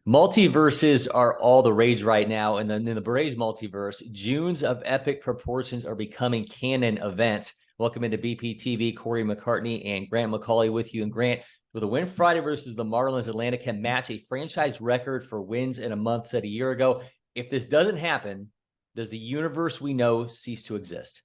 Multiverses are all the rage right now. And then in the Braves multiverse, Junes of epic proportions are becoming canon events. Welcome into BPTV, Cory McCartney and Grant McAuley with you. And Grant, with a win Friday versus the Marlins, Atlanta can match a franchise record for wins in a month set a year ago. If this doesn't happen, does the universe we know cease to exist?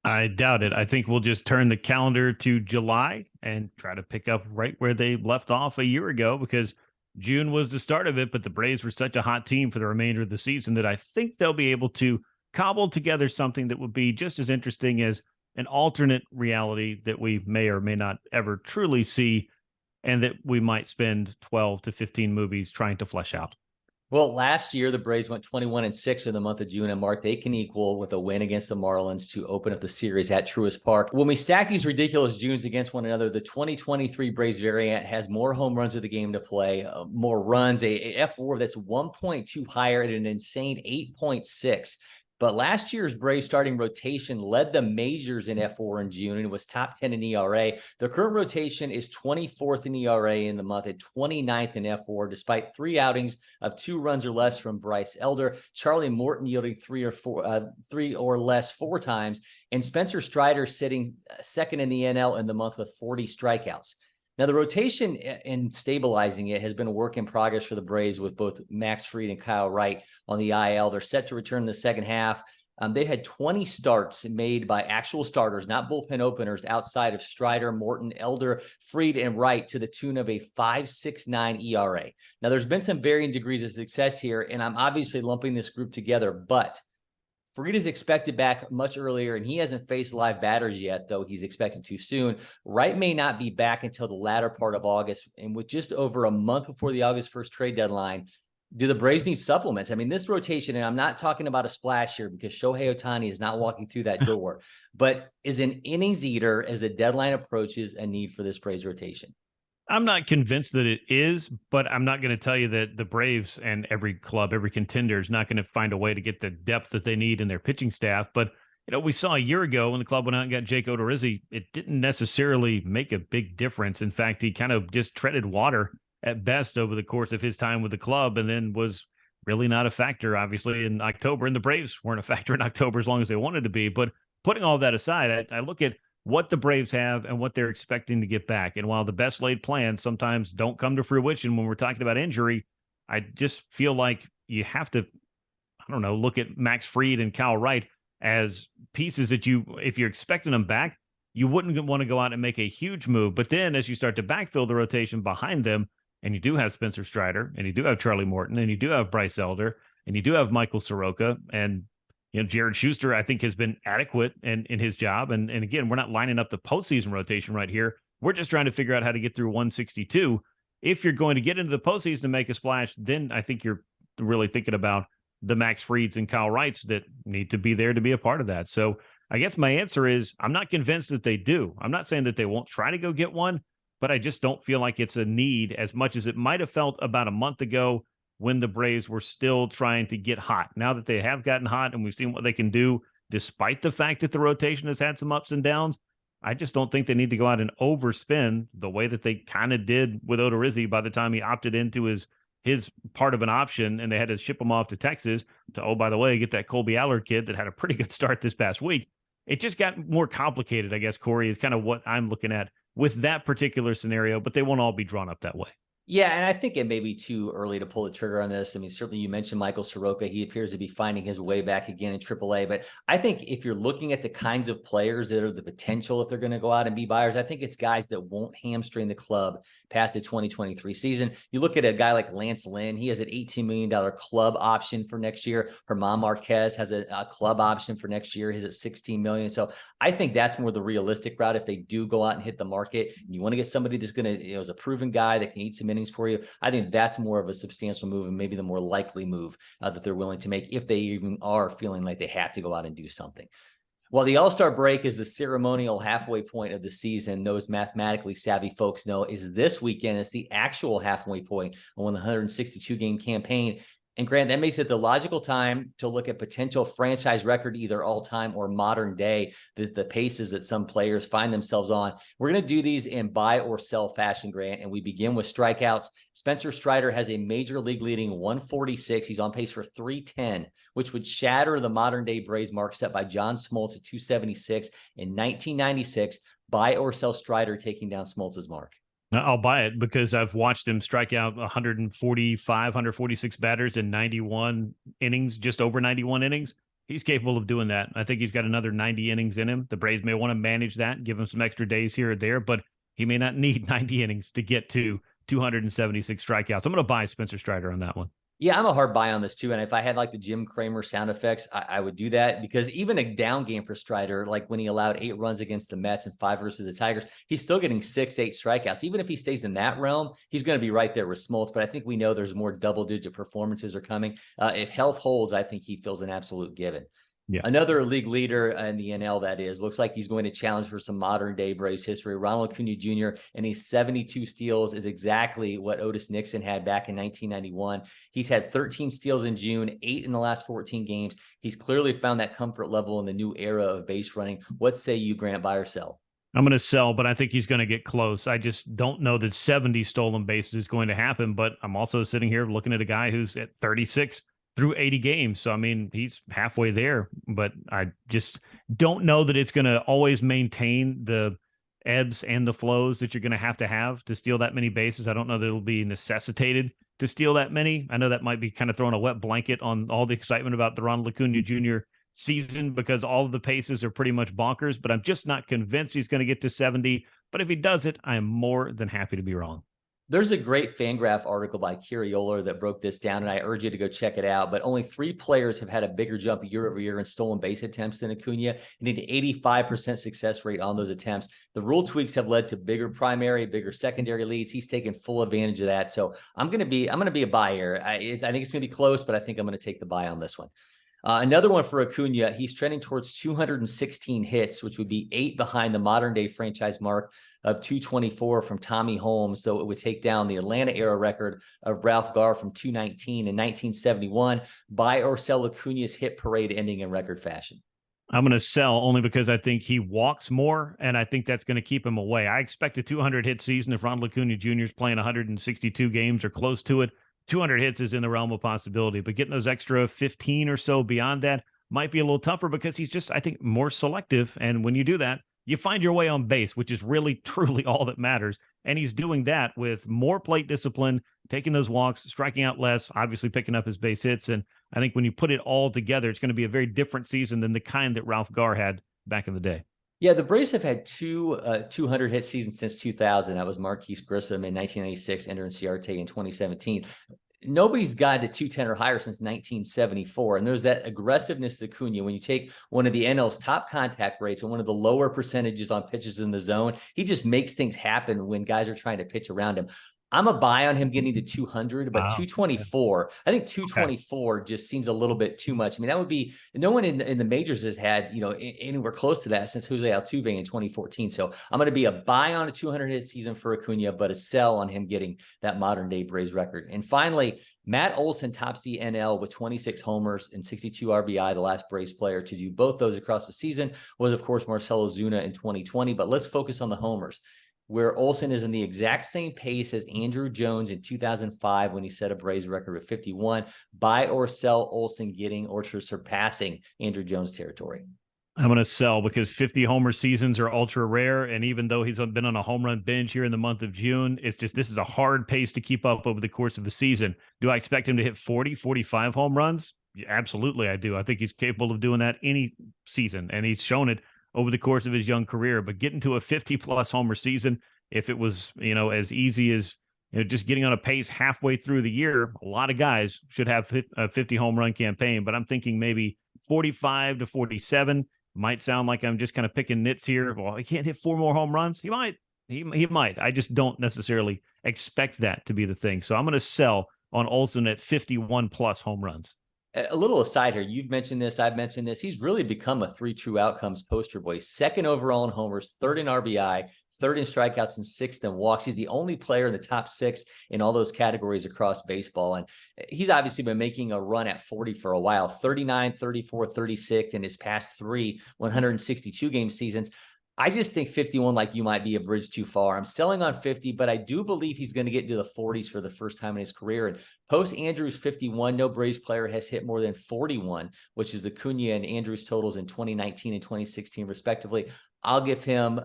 I doubt it. I think we'll just turn the calendar to July and try to pick up right where they left off a year ago, because June was the start of it, but the Braves were such a hot team for the remainder of the season that I think they'll be able to cobble together something that would be just as interesting as an alternate reality that we may or may not ever truly see, and that we might spend 12 to 15 movies trying to flesh out. Well, last year, the Braves went 21-6 in the month of June, and Mark, they can equal with a win against the Marlins to open up the series at Truist Park. When we stack these ridiculous Junes against one another, the 2023 Braves variant has more home runs of the game to play, more runs, a F4 that's 1.2 higher at an insane 8.6. But last year's Braves starting rotation led the majors in F4 in June and was top 10 in ERA. The current rotation is 24th in ERA in the month and 29th in F4, despite 3 outings of 2 runs or less from Bryce Elder, Charlie Morton yielding 3 or less 4 times, and Spencer Strider sitting second in the NL in the month with 40 strikeouts. Now, the rotation and stabilizing it has been a work in progress for the Braves, with both Max Fried and Kyle Wright on the IL. They're set to return in the second half. They had 20 starts made by actual starters, not bullpen openers, outside of Strider, Morton, Elder, Fried, and Wright, to the tune of a 5.69 ERA. Now, there's been some varying degrees of success here, and I'm obviously lumping this group together, but Fried is expected back much earlier, and he hasn't faced live batters yet, though he's expected to soon. Wright may not be back until the latter part of August, and with just over a month before the August 1st trade deadline, do the Braves need supplements? I mean, this rotation, and I'm not talking about a splash here because Shohei Ohtani is not walking through that door, but is an innings eater as the deadline approaches a need for this Braves rotation? I'm not convinced that it is, but I'm not going to tell you that the Braves and every club, every contender is not going to find a way to get the depth that they need in their pitching staff. But, we saw a year ago when the club went out and got Jake Odorizzi, it didn't necessarily make a big difference. In fact, he kind of just treaded water at best over the course of his time with the club, and then was really not a factor, obviously, in October. And the Braves weren't a factor in October as long as they wanted to be. But putting all that aside, I look at what the Braves have and what they're expecting to get back. And while the best laid plans sometimes don't come to fruition when we're talking about injury, I just feel like you have to, look at Max Fried and Kyle Wright as pieces that if you're expecting them back, you wouldn't want to go out and make a huge move. But then as you start to backfill the rotation behind them, and you do have Spencer Strider, and you do have Charlie Morton, and you do have Bryce Elder, and you do have Michael Soroka, and Jared Schuster, I think, has been adequate in his job. And again, we're not lining up the postseason rotation right here. We're just trying to figure out how to get through 162. If you're going to get into the postseason to make a splash, then I think you're really thinking about the Max Frieds and Kyle Wrights that need to be there to be a part of that. So I guess my answer is I'm not convinced that they do. I'm not saying that they won't try to go get one, but I just don't feel like it's a need as much as it might have felt about a month ago when the Braves were still trying to get hot. Now that they have gotten hot and we've seen what they can do, despite the fact that the rotation has had some ups and downs, I just don't think they need to go out and overspend the way that they kind of did with Odorizzi by the time he opted into his part of an option, and they had to ship him off to Texas to, oh, by the way, get that Colby Allard kid that had a pretty good start this past week. It just got more complicated, I guess, Cory, is kind of what I'm looking at with that particular scenario, but they won't all be drawn up that way. Yeah, and I think it may be too early to pull the trigger on this. I mean, certainly you mentioned Michael Soroka. He appears to be finding his way back again in AAA. But I think if you're looking at the kinds of players that are the potential, if they're going to go out and be buyers, I think it's guys that won't hamstring the club past the 2023 season. You look at a guy like Lance Lynn. He has an $18 million club option for next year. Herman Marquez has a club option for next year. He's at $16 million. So I think that's more the realistic route if they do go out and hit the market. You want to get somebody that's going to, is a proven guy that can eat some innings for you. I think that's more of a substantial move, and maybe the more likely move that they're willing to make if they even are feeling like they have to go out and do something. While the All-Star break is the ceremonial halfway point of the season, those mathematically savvy folks know is this weekend. It's the actual halfway point on the 162-game campaign. And Grant, that makes it the logical time to look at potential franchise record, either all time or modern day, the paces that some players find themselves on. We're going to do these in buy or sell fashion, Grant, and we begin with strikeouts. Spencer Strider has a major league leading 146. He's on pace for 310, which would shatter the modern day Braves mark set by John Smoltz at 276 in 1996. Buy or sell Strider taking down Smoltz's mark. I'll buy it because I've watched him strike out 145, 146 batters in 91 innings, just over 91 innings. He's capable of doing that. I think he's got another 90 innings in him. The Braves may want to manage that, give him some extra days here or there, but he may not need 90 innings to get to 276 strikeouts. I'm going to buy Spencer Strider on that one. Yeah, I'm a hard buy on this too. And if I had like the Jim Cramer sound effects, I would do that, because even a down game for Strider, like when he allowed 8 runs against the Mets and 5 versus the Tigers, he's still getting 6, 8 strikeouts. Even if he stays in that realm, he's going to be right there with Smoltz. But I think we know there's more double-digit performances are coming. If health holds, I think he feels an absolute given. Yeah. Another league leader in the NL, that is, looks like he's going to challenge for some modern day Braves history. Ronald Acuña Jr. and his 72 steals is exactly what Otis Nixon had back in 1991. He's had 13 steals in June, 8 in the last 14 games. He's clearly found that comfort level in the new era of base running. What say you, Grant, buy or sell? I'm going to sell, but I think he's going to get close. I just don't know that 70 stolen bases is going to happen, but I'm also sitting here looking at a guy who's at 36 through 80 games. So, I mean, he's halfway there, but I just don't know that it's going to always maintain the ebbs and the flows that you're going to have to steal that many bases. I don't know that it'll be necessitated to steal that many. I know that might be kind of throwing a wet blanket on all the excitement about the Ronald Acuña Jr. season, because all of the paces are pretty much bonkers, but I'm just not convinced he's going to get to 70. But if he does it, I am more than happy to be wrong. There's a great Fangraph article by Kiriola that broke this down, and I urge you to go check it out. But only 3 players have had a bigger jump year over year in stolen base attempts than Acuña, and an 85% success rate on those attempts. The rule tweaks have led to bigger primary, bigger secondary leads. He's taken full advantage of that. So I'm going to be a buy here. I think it's going to be close, but I think I'm going to take the buy on this one. Another one for Acuña, he's trending towards 216 hits, which would be 8 behind the modern day franchise mark of 224 from Tommy Holmes. So it would take down the Atlanta era record of Ralph Garr from 219 in 1971. Buy or sell Acuña's hit parade ending in record fashion? I'm going to sell, only because I think he walks more, and I think that's going to keep him away. I expect a 200 hit season if Ronald Acuña Jr. is playing 162 games or close to it. 200 hits is in the realm of possibility, but getting those extra 15 or so beyond that might be a little tougher, because he's just, I think, more selective. And when you do that, you find your way on base, which is really, truly all that matters. And he's doing that with more plate discipline, taking those walks, striking out less, obviously picking up his base hits. And I think when you put it all together, it's going to be a very different season than the kind that Ralph Garr had back in the day. Yeah, the Braves have had 200 hit seasons since 2000. That was Marquise Grissom in 1996, Ender Inciarte in 2017. Nobody's got to 210 or higher since 1974. And there's that aggressiveness to Acuña. When you take one of the NL's top contact rates and one of the lower percentages on pitches in the zone, he just makes things happen when guys are trying to pitch around him. I'm a buy on him getting to 200, but 224, I think 224 just seems a little bit too much. I mean, that would be, no one in the majors has had, anywhere close to that since Jose Altuve in 2014. So I'm going to be a buy on a 200 hit season for Acuña, but a sell on him getting that modern day Braves record. And finally, Matt Olson tops the NL with 26 homers and 62 RBI. The last Braves player to do both those across the season was, of course, Marcell Ozuna in 2020. But let's focus on the homers, where Olson is in the exact same pace as Andrew Jones in 2005 when he set a Braves record of 51. Buy or sell Olson getting or surpassing Andrew Jones territory? I'm going to sell, because 50 homer seasons are ultra rare. And even though he's been on a home run binge here in the month of June, it's just, this is a hard pace to keep up over the course of the season. Do I expect him to hit 40, 45 home runs? Yeah, absolutely, I do. I think he's capable of doing that any season, and he's shown it over the course of his young career. But getting to a 50-plus homer season, if it was, as easy as just getting on a pace halfway through the year, a lot of guys should have a 50 home run campaign. But I'm thinking maybe 45 to 47. Might sound like I'm just kind of picking nits here. Well, he can't hit 4 more home runs. He might. He might. I just don't necessarily expect that to be the thing. So I'm going to sell on Olson at 51-plus home runs. A little aside here, you've mentioned this, I've mentioned this. He's really become a 3 true outcomes poster boy. 2nd overall in homers, 3rd in RBI, third in strikeouts and sixth in walks. He's the only player in the top 6 in all those categories across baseball. And he's obviously been making a run at 40 for a while, 39, 34, 36 in his past 3 162 game seasons. I just think 51, like you, might be a bridge too far. I'm selling on 50, but I do believe he's going to get into the 40s for the first time in his career. And post Andrews 51, no Braves player has hit more than 41, which is Acuña and Andrews totals in 2019 and 2016, respectively. I'll give him,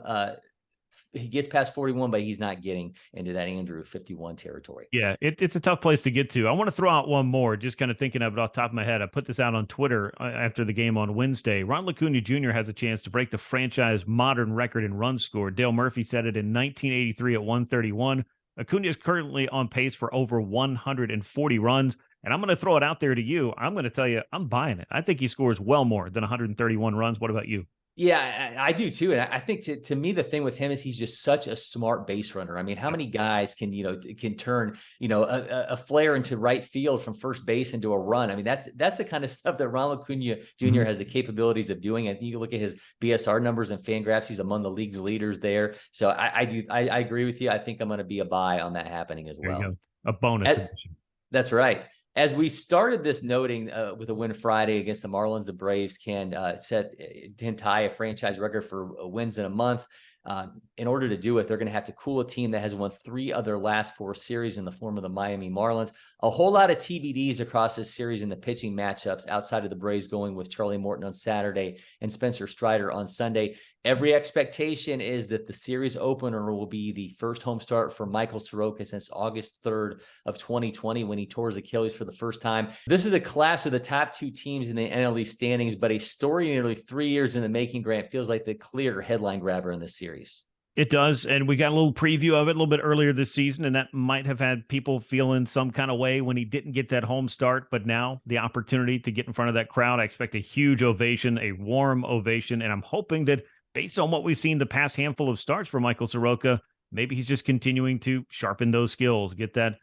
he gets past 41, but he's not getting into that Andrew 51 territory. Yeah, it's a tough place to get to. I want to throw out one more, just kind of thinking of it off the top of my head. I put this out on Twitter after the game on Wednesday. Ronald Acuña Jr. has a chance to break the franchise modern record in runs scored. Dale Murphy said it in 1983 at 131. Acuña is currently on pace for over 140 runs. And I'm going to throw it out there to you. I'm going to tell you, I'm buying it. I think he scores well more than 131 runs. What about you? Yeah, I do too. And I think to me, the thing with him is he's just such a smart base runner. I mean, how many guys can turn, a flare into right field from first base into a run? I mean, that's the kind of stuff that Ronald Acuña Jr. has the capabilities of doing. I think you look at his BSR numbers and FanGraphs, he's among the league's leaders there. So I agree with you. I think I'm going to be a buy on that happening as well. There you go. A bonus. That's right. As we started this noting with a win Friday against the Marlins, the Braves can tie a franchise record for wins in a month. In order to do it, they're going to have to cool a team that has won 3 of their last 4 series in the form of the Miami Marlins. A whole lot of TBDs across this series in the pitching matchups outside of the Braves going with Charlie Morton on Saturday and Spencer Strider on Sunday. Every expectation is that the series opener will be the first home start for Michael Soroka since August 3rd of 2020 when he tore his Achilles for the first time. This is a clash of the top 2 teams in the NL East standings, but a story nearly 3 years in the making, Grant, feels like the clear headline grabber in this series. It does, and we got a little preview of it a little bit earlier this season, and that might have had people feeling some kind of way when he didn't get that home start, but now the opportunity to get in front of that crowd, I expect a huge ovation, a warm ovation, and I'm hoping that based on what we've seen the past handful of starts for Michael Soroka, maybe he's just continuing to sharpen those skills, get that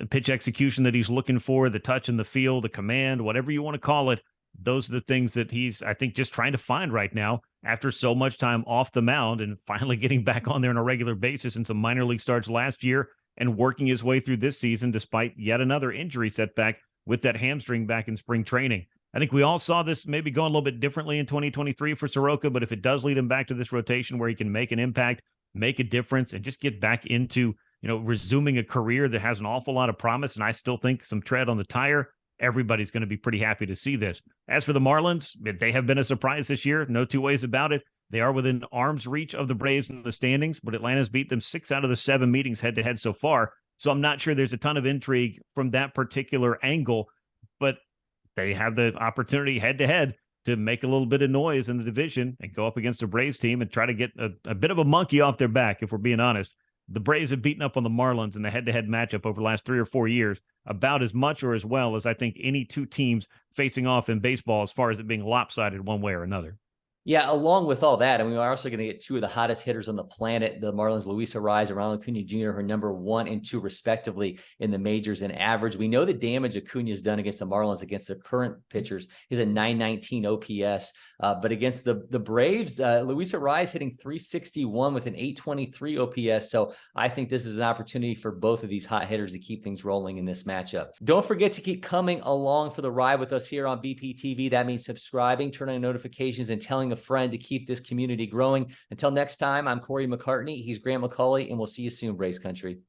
pitch execution that he's looking for, the touch in the field, the command, whatever you want to call it. Those are the things that he's, I think, just trying to find right now after so much time off the mound and finally getting back on there on a regular basis in some minor league starts last year and working his way through this season despite yet another injury setback with that hamstring back in spring training. I think we all saw this maybe going a little bit differently in 2023 for Soroka, but if it does lead him back to this rotation where he can make an impact, make a difference, and just get back into, resuming a career that has an awful lot of promise, and I still think some tread on the tire, everybody's going to be pretty happy to see this. As for the Marlins, they have been a surprise this year. No two ways about it. They are within arm's reach of the Braves in the standings, but Atlanta's beat them 6 out of the 7 meetings head-to-head so far. So I'm not sure there's a ton of intrigue from that particular angle, but they have the opportunity head-to-head to make a little bit of noise in the division and go up against a Braves team and try to get a bit of a monkey off their back, if we're being honest. The Braves have beaten up on the Marlins in the head-to-head matchup over the last 3 or 4 years about as much or as well as I think any 2 teams facing off in baseball as far as it being lopsided one way or another. Yeah, along with all that, we're also going to get 2 of the hottest hitters on the planet, the Marlins, Luis Arraez and Ronald Acuña Jr., who are number 1 and 2 respectively in the majors in average. We know the damage Acuña has done against the Marlins against the current pitchers. He's a 919 OPS, but against the Braves, Luis Arraez hitting 361 with an 823 OPS. So I think this is an opportunity for both of these hot hitters to keep things rolling in this matchup. Don't forget to keep coming along for the ride with us here on BPTV. That means subscribing, turning on notifications, and telling a friend to keep this community growing. Until next time, I'm Cory McCartney. He's Grant McAuley, and we'll see you soon, Braves Country.